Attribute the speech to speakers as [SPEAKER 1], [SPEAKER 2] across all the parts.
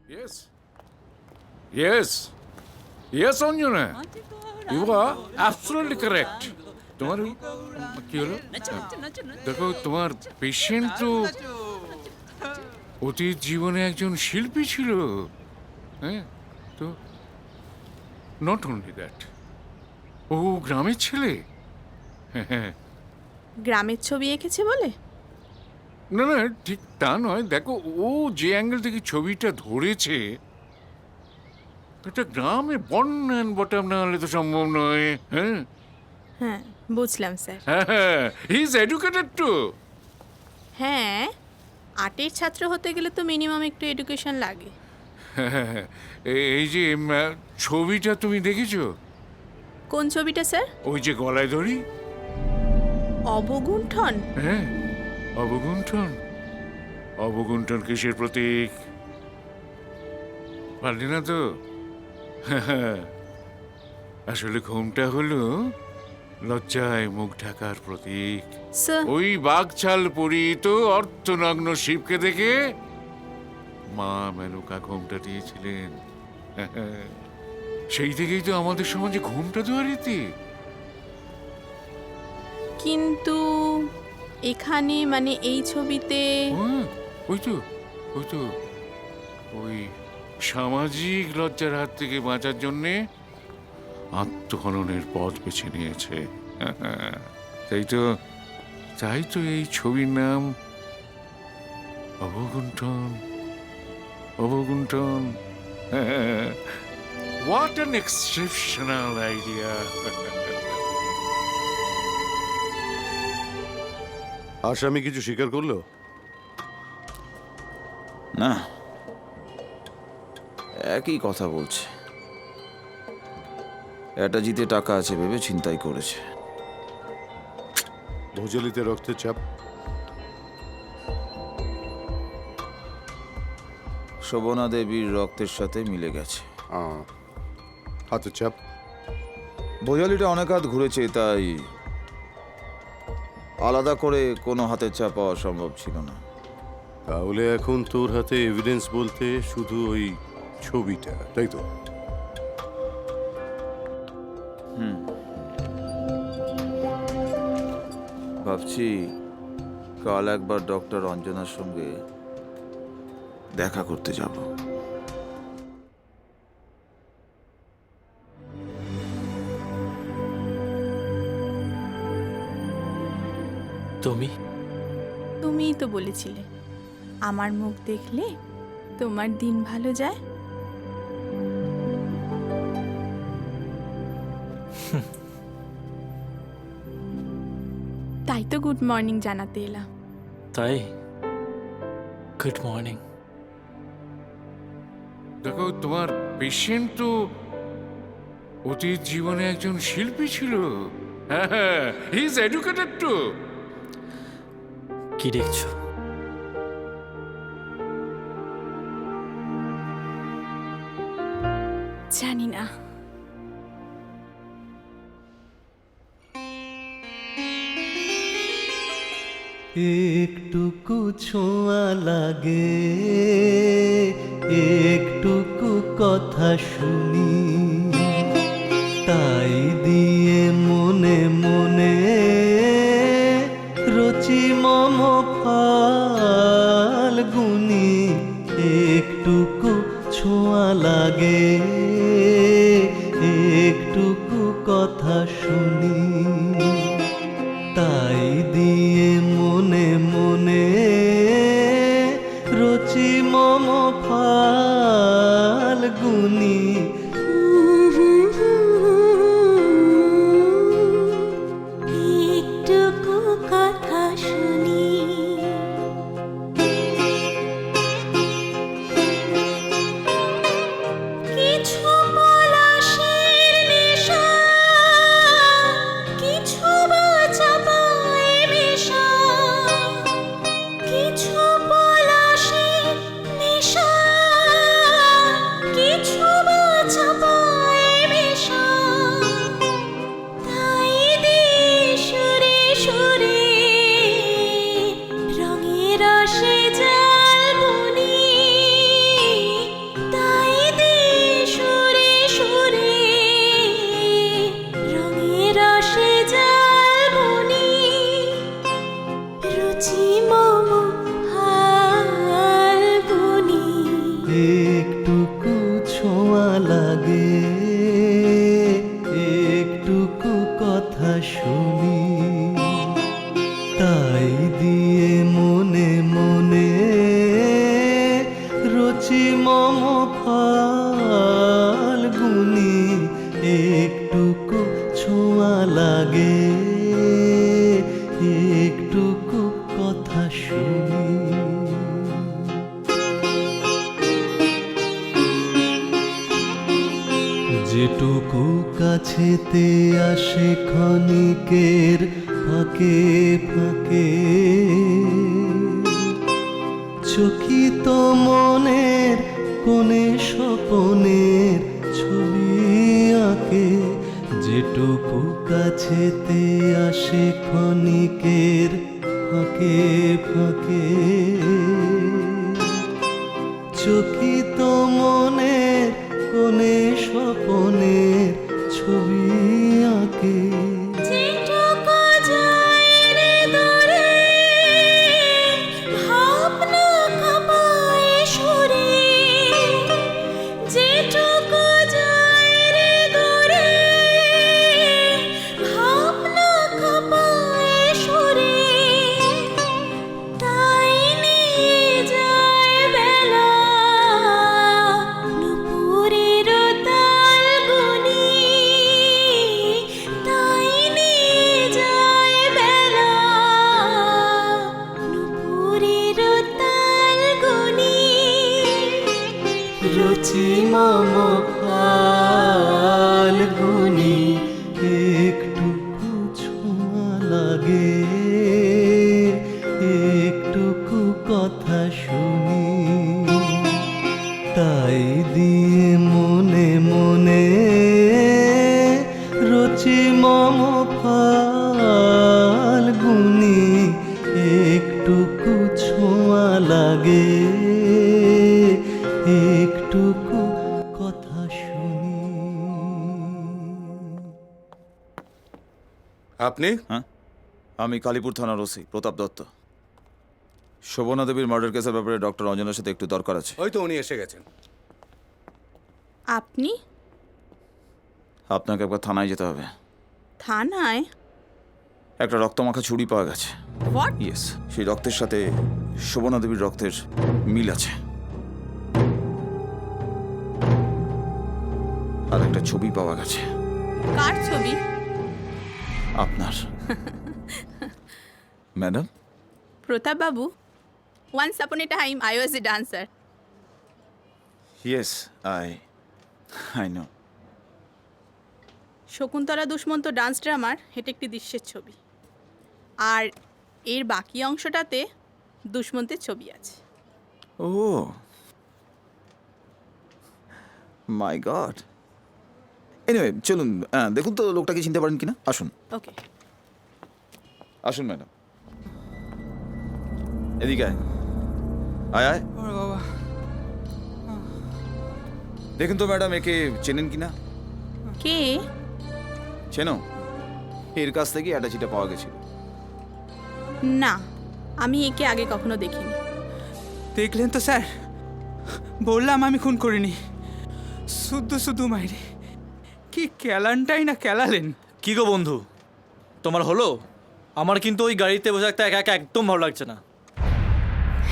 [SPEAKER 1] Yes. Yes. Yes, Anjana. You are absolutely correct. তোমার ওই কি হলো দেখো তোমার পেশেন্ট তো অতীত জীবনে একজন শিল্পী ছিল। হ্যাঁ, তো নট অনলি দ্যাট, ও গ্রামের ছেলে। হ্যাঁ,
[SPEAKER 2] গ্রামের ছবি এঁকেছে বলে?
[SPEAKER 1] না না, ঠিক তা নয়। দেখো, ও যে অ্যাঙ্গেল থেকে ছবিটা ধরেছে, এটা গ্রামে বন্যান বটাম না হলে তো সম্ভব নয়। হ্যাঁ
[SPEAKER 2] হ্যাঁ, বুঝলাম স্যার।
[SPEAKER 1] হ্যাঁ, হি ইজ এডুকেটেড টু।
[SPEAKER 2] হ্যাঁ, আর্টের ছাত্র হতে গেলে তো মিনিমাম একটু এডুকেশন লাগে।
[SPEAKER 1] এই যে ছবিটা তুমি দেখেছো?
[SPEAKER 2] কোন ছবিটা স্যার?
[SPEAKER 1] ওই যে গলায় দড়ি।
[SPEAKER 2] অবগুণ্ঠন?
[SPEAKER 1] হ্যাঁ, অবগুণ্ঠন। অবগুণ্ঠন কিসের প্রতীক? পারলি না তো? আসলে ঘুমটা হলো লজ্জায় মুখ ঢাকার প্রতীক।
[SPEAKER 2] স্যার,
[SPEAKER 1] ওই বাঘছাল পরিহিত অর্থনগ্ন শিবকে দেখে মা মেনকা ঘুমটা দিয়েছিলেন। সেই থেকেই তো আমাদের সমাজে ঘুমটা দেওয়া রীতি।
[SPEAKER 2] কিন্তু এখানে মানে এই ছবিতে
[SPEAKER 1] ওই তো ওই তো ওই সামাজিক লজ্জার হাত থেকে বাঁচার জন্যে আত্মহননের পথ বেছে নিয়েছে। তাই তো এই ছবির নাম অবগুণ্ঠন। অবগুণ্ঠন। What an exceptional idea!
[SPEAKER 3] আসামি কিছু স্বীকার করলো?
[SPEAKER 4] না, একই কথা বলছে। এটা জিতে টাকা আছে ভেবে ছিনতাই করেছে।
[SPEAKER 3] ভোজালিতে রক্তের চাপ?
[SPEAKER 4] শোভনা দেবীর রক্তের সাথে মিলে গেছে।
[SPEAKER 3] হাতের চাপ?
[SPEAKER 4] ভোজালিটা অনেক হাত ঘুরেছে, তাই আলাদা করে কোনো হাতের চাপ পাওয়া সম্ভব ছিল না।
[SPEAKER 3] তাহলে এখন তোর হাতে এভিডেন্স বলতে শুধু ওই ছবিটা, তাই তো?
[SPEAKER 4] ভাবছি কাল একবার ডক্টর অঞ্জনার সঙ্গে দেখা করতে যাব।
[SPEAKER 2] তুমিই তো বলেছিলে আমার মুখ দেখলে তোমার দিন ভালো যায়। তাই তো গুড মর্নিং জানাতে এলাম।
[SPEAKER 5] তাই গুড মর্নিং।
[SPEAKER 1] দেখো, তোমার পেশেন্ট তো অতীত জীবনে একজন শিল্পী ছিল। হ্যাঁ, হি ইজ এডুকেটেড টু।
[SPEAKER 5] কি দেখছো?
[SPEAKER 2] জানি না।
[SPEAKER 6] একটুকু ছোঁয়া লাগে, একটুকু কথা শুনি, তাই দিয়ে মনে মনে রচি মম ফাল্গুনি। একটুকু ছোঁয়া লাগে, একটুকু কথা শুনি, তাই দিয়ে মনে মনে রচি মম ফাল্গুনি।
[SPEAKER 7] একটুকু কথা শুনি, কিছু পলাশের নেশা, কিছু বা চাপায় মেশা, কিছু পলাশের নেশা, কিছু বা
[SPEAKER 6] মম ফাল্গুনি একটুকু ছোঁয়া লাগে, একটুকু কথা শুনি। যেটুকু কাছেতে আসে ক্ষণিকের ফাঁকে ফাঁকে, চকিত মনের কোণে স্বপনের ছবি আঁকে। যেটুকু কাছেতে আসে ক্ষণিকের ফাঁকে ফাঁকে, চকিত মনের কোণে স্বপনের ছবি আঁকে।
[SPEAKER 7] যেটুকু যায় রে দূরে, ভাবনা কাঁপায় সুরে। যেটুকু যায় রে দূরে, ভাবনা কাঁপায় সুরে। তাই নিয়ে যায় বেলা, নুপুরের তালগুনি। তাই নিয়ে যায় বেলা, নুপুরের তালগুনি।
[SPEAKER 6] রুচি মম ফাল্গুনি একটুকু ছোঁয়া লাগে, একটুকু কথা শুনি। তাই দিয়ে মনে মনে রুচি মম ফাল্গুনি একটুকু ছোঁয়া লাগে, একটুকু কথা শুনি।
[SPEAKER 3] আপনি?
[SPEAKER 4] হ্যাঁ, আমি কালীপুর থানার ওসি প্রতাপ দত্ত। শোভনা দেবীর মার্ডার কেসের ব্যাপারে ডক্টর অঞ্জনার সাথে একটু দরকার আছে।
[SPEAKER 3] ওই তো উনি এসে গেছেন।
[SPEAKER 2] আপনি
[SPEAKER 4] আপনাকে একবার থানায় যেতে হবে।
[SPEAKER 2] থানায়?
[SPEAKER 4] একটা রক্তমাখা ছুরি পাওয়া গেছে।
[SPEAKER 2] হোয়াট?
[SPEAKER 4] ইয়েস, সেই রক্তের সাথে শোভনা দেবীর রক্তের মিল আছে। আর একটা ছবি পাওয়া গেছে
[SPEAKER 2] কার ছবি?
[SPEAKER 4] আপনার। Madam,
[SPEAKER 2] Pratap Babu, once upon a time I was a dancer.
[SPEAKER 4] Yes, I know.
[SPEAKER 2] Shakuntala Dushmanta dance ড্রামার এটা একটি দৃশ্যের ছবি, আর এর বাকি অংশটাতে দুষ্মন্তের ছবি আছে।
[SPEAKER 4] ও মাই গড। এনিওয়ে, চলুন দেখুন তো লোকটাকে চিনতে পারেন কিনা। আসুন
[SPEAKER 2] ওকে।
[SPEAKER 4] আসুন ম্যাডাম, এদিকে আয়। আয় আয়। দেখুন তো ম্যাডাম, একে চেনেন কিনা?
[SPEAKER 2] কে?
[SPEAKER 4] চেনো? এর কাছ থেকে অ্যাটাচিটা পাওয়া গেছিল।
[SPEAKER 2] না, আমি একে আগে কখনো দেখিনি।
[SPEAKER 8] দেখলেন তো স্যার, বললাম আমি খুন করিনি। শুধু শুধু মাইরে কি ক্যালানটাই না ক্যালালেন।
[SPEAKER 5] কি গো বন্ধু, তোমার হলো? আমার কিন্তু ওই গাড়িতে বসে থাকতে একা একা একদম ভালো লাগছে না।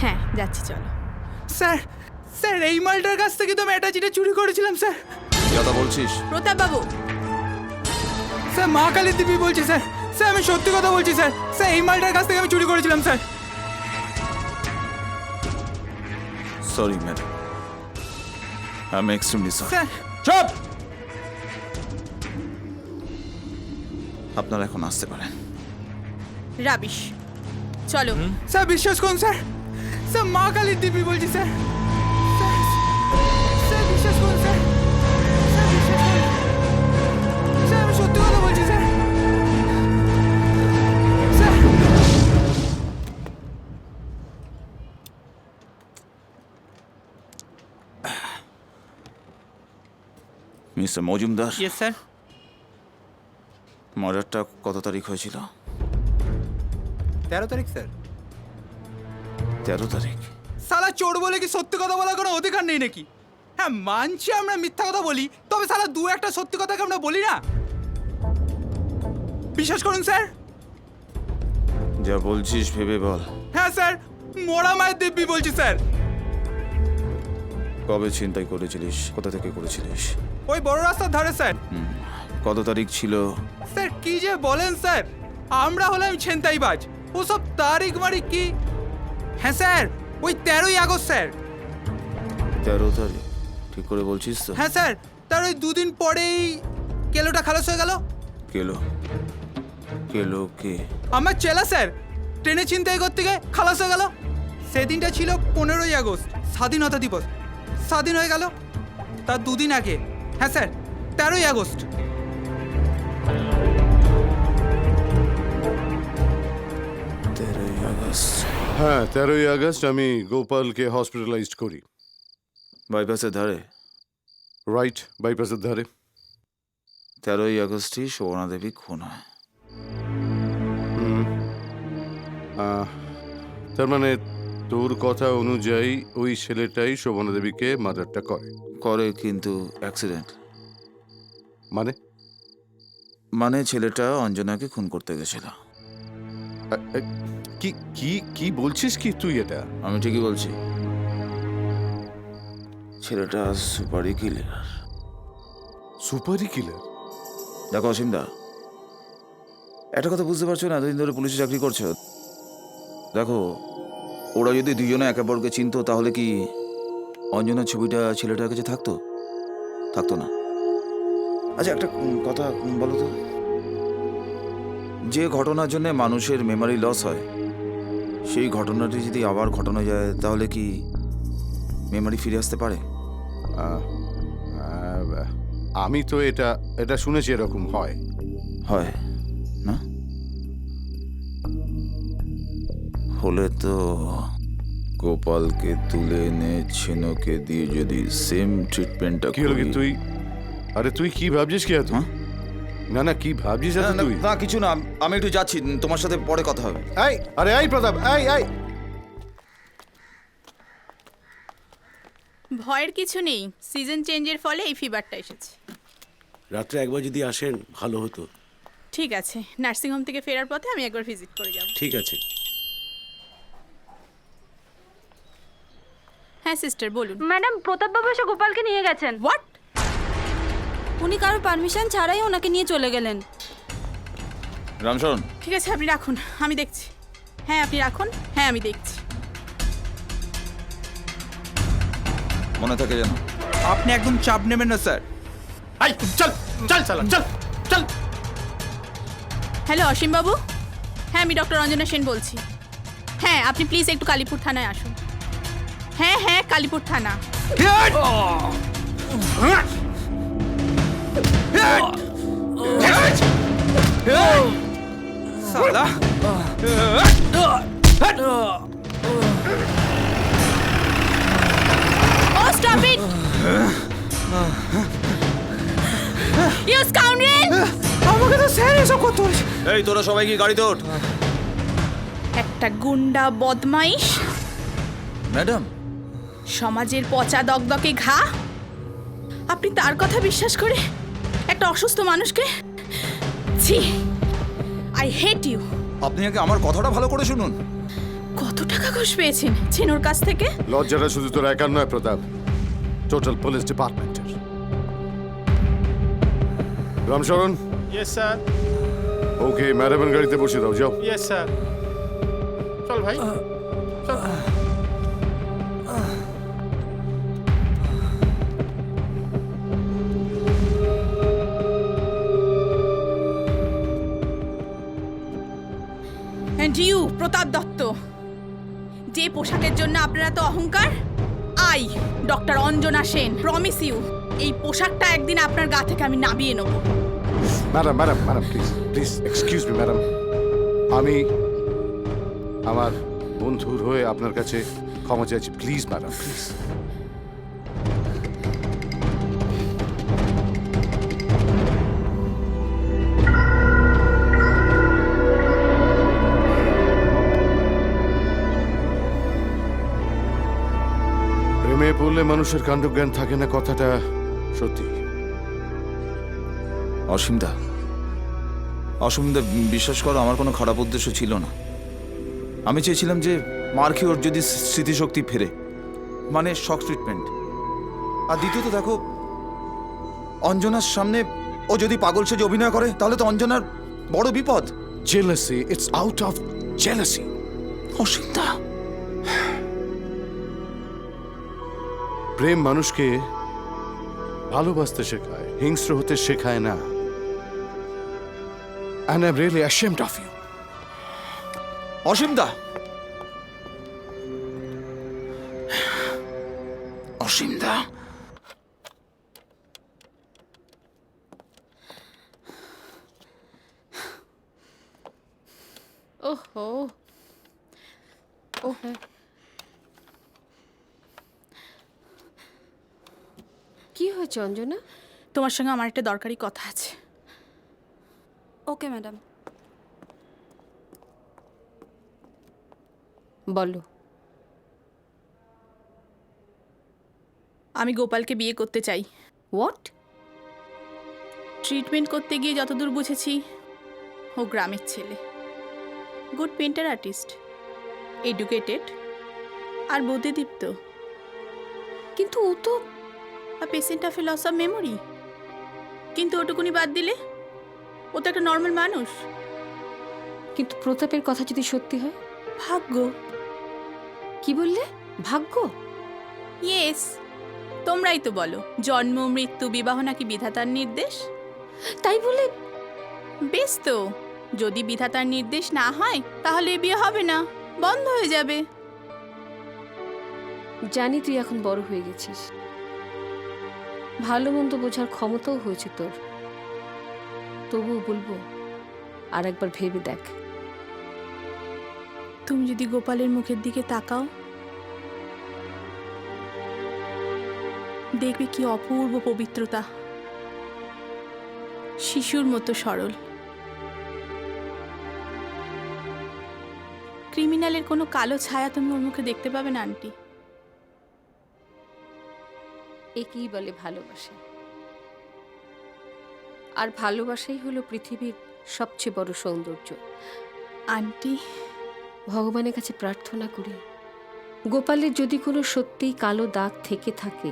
[SPEAKER 2] হ্যাঁ, যাচ্ছি, চলো।
[SPEAKER 8] স্যার স্যার এই মালটার কাছ থেকে তো আমি অ্যাটাচিটা চুরি করেছিলাম স্যার।
[SPEAKER 4] কথা বলছিস?
[SPEAKER 2] প্রতাপ বাবু,
[SPEAKER 8] স্যার মা কালী দিবি বলছি স্যার। স্যার আমি সত্যি কথা বলছি স্যার। স্যার এই মালটার কাছ থেকে আমি চুরি করেছিলাম sir.
[SPEAKER 4] Sorry madam, I am extremely sorry.
[SPEAKER 8] Sir
[SPEAKER 4] চুপ! আপনারা এখন আসতে পারেন।
[SPEAKER 2] রাবিশ, চলো।
[SPEAKER 8] স্যার বিশ্বাস করুন স্যার, স্যার মা কালী দিবি বলছি স্যার। স্যার স্যার বিশ্বাস করুন স্যার। স্যার বিশ্বাস করুন স্যার, আমি সত্যি কথা বলছি sir. Sir
[SPEAKER 4] mister Majumdar,
[SPEAKER 8] yes sir.
[SPEAKER 4] মার্ডারটা কত তারিখ হয়েছিল?
[SPEAKER 8] 13 তারিখ স্যার।
[SPEAKER 4] 13 তারিখ?
[SPEAKER 8] সালা চোর বলে কি সত্যি কথা বলার কোনো অধিকার নেই নাকি? হ্যাঁ মানছি আমরা মিথ্যা কথা বলি, তবে সালা দু একটা সত্যি কথাকে আমরা বলি না। বিশ্বাস করুন স্যার।
[SPEAKER 4] যা বলছিস ভেবে বল।
[SPEAKER 8] হ্যাঁ স্যার, মরা মায়ের দিব্যি বলছি স্যার।
[SPEAKER 4] কবে ছিনতাই করেছিলিস, কোথা থেকে করেছিলিস?
[SPEAKER 8] ওই বড় রাস্তার ধারে স্যার।
[SPEAKER 4] কত তারিখ ছিল?
[SPEAKER 8] স্যার কি যে বলেন স্যার, আমরা হলাম ছিনতাইবাজ, ওসব তারিখ মারিখ কি। হ্যাঁ স্যার, ওই 13ই আগস্ট স্যার।
[SPEAKER 4] 13 তারিখ? ঠিক করে বলছিস তো?
[SPEAKER 8] হ্যাঁ স্যার, তার ওই দুদিন পরেই কেলোটা খালাস হয়ে গেল।
[SPEAKER 4] কেলো? কেলো কে?
[SPEAKER 8] আমার চেলা স্যার, ট্রেনে ছিনতাই করতে গিয়ে খালাস হয়ে গেল। সেদিনটা ছিল 15ই আগস্ট, স্বাধীনতা দিবস। স্বাধীন হয়ে গেল তার দুদিন আগে। হ্যাঁ স্যার, 13ই আগস্ট।
[SPEAKER 3] হ্যাঁ 13ই আগস্ট আমি গোপালকে হসপিটালাইজড করি।
[SPEAKER 4] বাইপাসের ধারে?
[SPEAKER 3] রাইট, বাইপাসের ধারে।
[SPEAKER 4] 13ই আগস্টই শোভনা দেবী খুন হয়।
[SPEAKER 3] তার মানে তোর কথা অনুযায়ী ওই ছেলেটাই শোভনা দেবীকে মার্ডারটা করে।
[SPEAKER 4] কিন্তু অ্যাক্সিডেন্ট।
[SPEAKER 3] মানে
[SPEAKER 4] মানে ছেলেটা অঞ্জনাকে খুন করতে গেছিল।
[SPEAKER 3] আ, আ, কি কি কি বলছিস কি তুই এটা?
[SPEAKER 4] আমি ঠিকই বলছি। ছেলেটা সুপারি কিলার।
[SPEAKER 3] সুপারি কিলার?
[SPEAKER 4] দেখো অসীমদা, একটা কথা বুঝতে পারছো না, এতদিন ধরে পুলিশে চাকরি করছো। দেখো, ওরা যদি দুজনে একে অপরকে চিনতো তাহলে কি অঞ্জনার ছবিটা ছেলেটার কাছে থাকতো? থাকতো না। আচ্ছা একটা কথা বলো তো, যে ঘটনার জন্য মানুষের মেমোরি লস হয়, সেই ঘটনাটি যদি আবার ঘটানো যায় তাহলে কি মেমোরি ফিরে আসতে পারে?
[SPEAKER 3] আমি তো এটা এটা শুনেছি এরকম হয়।
[SPEAKER 4] হয় না? হলে তো গোপালকে তুলে এনে ছেনোকে দিয়ে যদি সেম ট্রিটমেন্টটা
[SPEAKER 3] কি হলো কি তুই? আরে তুই কি ভাবছিস কি এত?
[SPEAKER 4] হ্যাঁ?
[SPEAKER 3] না না কি ভাবছিস এত তুই?
[SPEAKER 4] না কিছু না, আমি একটু যাচ্ছি, তোমার সাথে পরে কথা হবে।
[SPEAKER 3] এই আরে এই প্রতাপ, এই এই
[SPEAKER 2] ভয়ের কিছু নেই, সিজন চেঞ্জের ফলে এই ফিভারটা এসেছে।
[SPEAKER 9] রাত্রে একবার যদি আসেন ভালো হতো।
[SPEAKER 2] ঠিক আছে, নার্সিংহোম থেকে ফেরার পথে আমি একবার ভিজিট করে যাব।
[SPEAKER 9] ঠিক আছে।
[SPEAKER 2] হ্যাঁ সিস্টার বলুন।
[SPEAKER 7] ম্যাডাম, প্রতাপবাবু এসে গোপালকে নিয়ে গেছেন।
[SPEAKER 2] হোয়াট?
[SPEAKER 7] উনি কারোর পারমিশন ছাড়াই ওনাকে নিয়ে চলে গেলেন।
[SPEAKER 4] রামশরণ,
[SPEAKER 2] ঠিক আছে আপনি রাখুন, আমি দেখছি। হ্যাঁ আপনি রাখুন, হ্যাঁ আমি দেখছি।
[SPEAKER 4] মনে থাকে যেন।
[SPEAKER 8] আপনি একদম চাপ নেবেন না স্যার।
[SPEAKER 2] হ্যালো অসীম বাবু, হ্যাঁ আমি ডক্টর অঞ্জনা সেন বলছি। হ্যাঁ আপনি প্লিজ একটু কালীপুর থানায় আসুন। হ্যাঁ হ্যাঁ কালীপুর থানা।
[SPEAKER 8] সালা
[SPEAKER 2] Oh, stop it! You scoundrel!
[SPEAKER 8] আমাকে তো স্যার এসব করতে হয়েছে।
[SPEAKER 4] এই তোরা সবাই কি গাড়িতে ওঠ।
[SPEAKER 2] একটা গুন্ডা বদমাইশ,
[SPEAKER 4] ম্যাডাম,
[SPEAKER 2] সমাজের পচা দগদগে ঘা। আপনি তার কথা বিশ্বাস করে একটা অসুস্থ মানুষকে, ছি, আই হেট ইউ।
[SPEAKER 4] আপনি আগে আমার কথাটা ভালো করে শুনুন।
[SPEAKER 2] কত টাকা ঘুষ পেয়েছেন ছেনুর কাছ থেকে?
[SPEAKER 3] লজ্জাটা শুধু তোর একার নয় প্রতাপ, টোটাল পুলিশ ডিপার্টমেন্টের। Ram Sharan,
[SPEAKER 10] yes sir.
[SPEAKER 3] ওকে ম্যাডামের গাড়িতে বসে দাও, যাও।
[SPEAKER 10] Yes sir. চল ভাই চল।
[SPEAKER 2] And you, প্রতাপ দত্ত, যে পোশাকের জন্য আপনারা তো অহংকার, I doctor Anjana Sen promise you, এই পোশাকটা একদিন আপনার গা থেকে আমি নাবিয়ে নেব।
[SPEAKER 3] Madam madam madam please please excuse me madam, আমি আমার বন্ধুর হয়ে আপনার কাছে ক্ষমা চাইছি, প্লিজ ম্যাডাম প্লিজ। প্রেমে পড়লে মানুষের কাণ্ডজ্ঞান থাকে না, কথাটা সত্যি।
[SPEAKER 4] অসীমদা, অসীমদা বিশ্বাস করো, আমার কোনো খারাপ উদ্দেশ্য ছিল না। আমি চেয়েছিলাম যে মার খেয়ে ওর যদি স্মৃতিশক্তি ফেরে, মানে শক ট্রিটমেন্ট। আর দ্বিতীয়ত দেখো, অঞ্জনার সামনে ও যদি পাগল সেজে অভিনয় করে তাহলে তো অঞ্জনার বড় বিপদ।
[SPEAKER 3] Jealousy, it's out of jealousy.
[SPEAKER 4] অসীমদা,
[SPEAKER 3] প্রেম মানুষকে ভালোবাসতে শেখায়, হিংস্র হতে শেখায় না। And I'm really ashamed of you.
[SPEAKER 4] অসীমদা, অসীমদা।
[SPEAKER 7] ওহো ওহ কি হয়েছে অঞ্জনা?
[SPEAKER 2] তোমার সঙ্গে আমার একটা দরকারি কথা আছে।
[SPEAKER 7] Okay madam. বলো।
[SPEAKER 2] আমি গোপালকে বিয়ে করতে চাই।
[SPEAKER 7] হোয়াট?
[SPEAKER 2] ট্রিটমেন্ট করতে গিয়ে যতদূর বুঝেছি ও গ্রামের ছেলে, গুড পেন্টার আর্টিস্ট, এডুকেটেড আর বুদ্ধিদীপ্ত,
[SPEAKER 7] কিন্তু ও তো
[SPEAKER 2] patient of a loss of memory. কিন্তু ওটুকুনি বাদ দিলে ও তো একটা নর্মাল মানুষ।
[SPEAKER 7] কিন্তু প্রতাপের কথা যদি সত্যি হয়?
[SPEAKER 2] ভাগ্য।
[SPEAKER 7] কি বললে? ভাগ্য?
[SPEAKER 2] ইয়েস, তোমরাই তো বলো জন্ম মৃত্যু বিবাহ নাকি বিধাতার নির্দেশ।
[SPEAKER 7] তাই বলে
[SPEAKER 2] বেশ, তো যদি বিধাতার নির্দেশ না হয় তাহলে এ বিয়ে হবে না, বন্ধ হয়ে যাবে।
[SPEAKER 7] জানি তুই এখন বড় হয়ে গেছিস, ভালো মন্দ বোঝার ক্ষমতাও হয়েছে তোর, তবুও বলবো আর একবার ভেবে দেখ।
[SPEAKER 2] তুমি যদি গোপালের মুখের দিকে তাকাও, দেখবে কি অপূর্ব পবিত্রতা, শিশুর মতো সরল। ক্রিমিনালের কোনো কালো ছায়া তুমি ওর মুখে দেখতে পাবে না আন্টি।
[SPEAKER 7] একেই বলে ভালোবাসা, আর ভালোবাসাই হলো পৃথিবীর সবচেয়ে বড় সৌন্দর্য।
[SPEAKER 2] আন্টি,
[SPEAKER 7] ভগবানের কাছে প্রার্থনা করি গোপালের যদি কোনো সত্যিই কালো দাগ থেকে থাকে,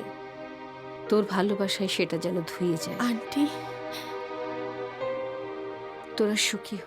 [SPEAKER 7] তোর ভালোবাসায় সেটা যেন ধুয়ে যায়।
[SPEAKER 2] আন্টি,
[SPEAKER 7] তোরা সুখী হ।